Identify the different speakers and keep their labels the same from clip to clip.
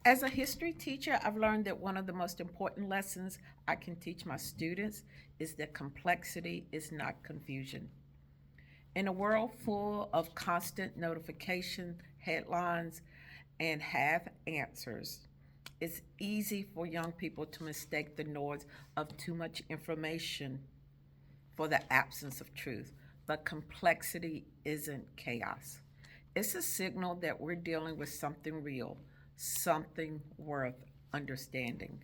Speaker 1: As a history teacher, I've learned that one of the most important lessons I can teach my students is that complexity is not confusion. In a world full of constant notification, headlines, and half answers, it's easy for young people to mistake the noise of too much information for the absence of truth. But complexity isn't chaos. It's a signal that we're dealing with something real, something worth understanding.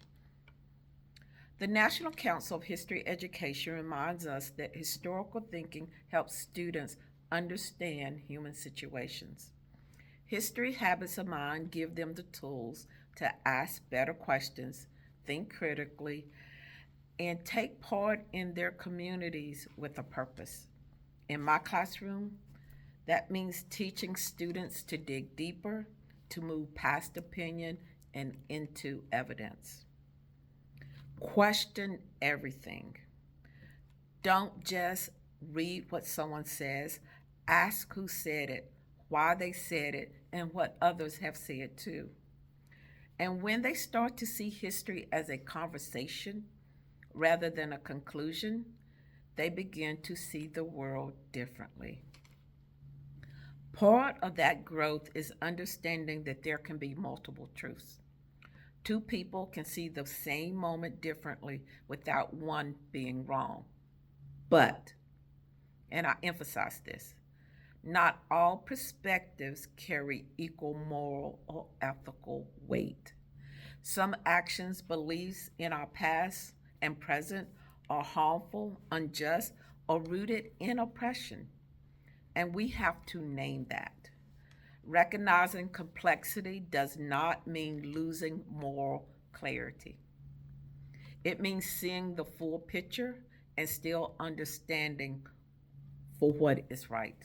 Speaker 1: The National Council of History Education reminds us that historical thinking helps students understand human situations. History habits of mind give them the tools to ask better questions, think critically, and take part in their communities with a purpose. In my classroom, that means teaching students to dig deeper, to move past opinion and into evidence. Question everything. Don't just read what someone says, ask who said it, why they said it, and what others have said too. And when they start to see history as a conversation rather than a conclusion, they begin to see the world differently. Part of that growth is understanding that there can be multiple truths. Two people can see the same moment differently without one being wrong. But, and I emphasize this, not all perspectives carry equal moral or ethical weight. Some actions, beliefs in our past and present are harmful, unjust, or rooted in oppression, and we have to name that. Recognizing complexity does not mean losing moral clarity. It means seeing the full picture and still understanding for what is right.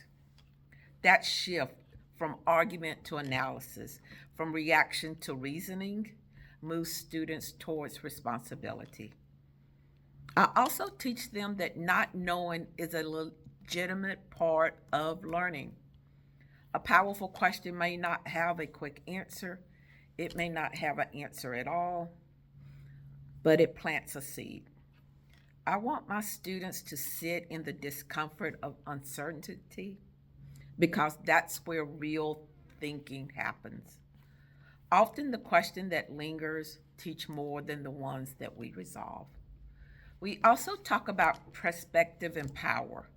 Speaker 1: That shift from argument to analysis, from reaction to reasoning, moves students towards responsibility. I also teach them that not knowing is a legitimate part of learning. A powerful question may not have a quick answer, it may not have an answer at all, but it plants a seed. I want my students to sit in the discomfort of uncertainty because that's where real thinking happens. Often the question that lingers teach more than the ones that we resolve. We also talk about perspective and power.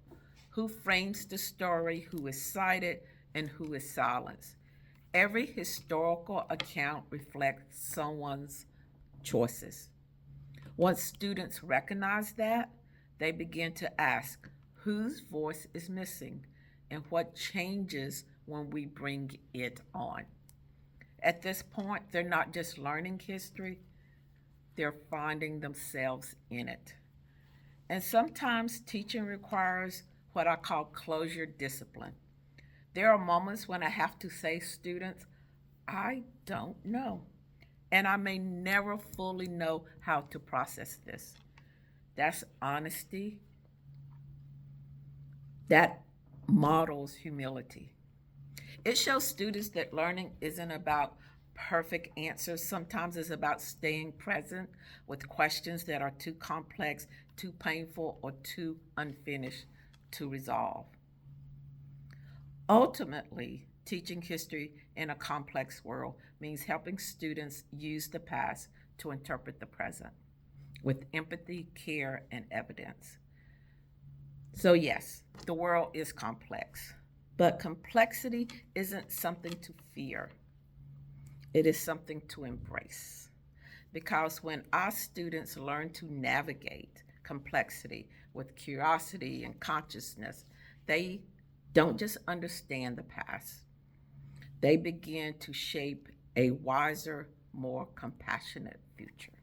Speaker 1: Who frames the story, who is cited, and who is silenced. Every historical account reflects someone's choices. Once students recognize that, they begin to ask whose voice is missing and what changes when we bring it on. At this point, they're not just learning history, they're finding themselves in it. And sometimes teaching requires what I call closure discipline. There are moments when I have to say, students, I don't know. And I may never fully know how to process this. That's honesty. That models humility. It shows students that learning isn't about perfect answers. Sometimes it's about staying present with questions that are too complex, too painful, or too unfinished to resolve. Ultimately, teaching history in a complex world means helping students use the past to interpret the present with empathy, care, and evidence. So, yes, the world is complex, but complexity isn't something to fear, it is something to embrace. Because when our students learn to navigate complexity with curiosity and consciousness, they don't just understand the past, they begin to shape a wiser, more compassionate future.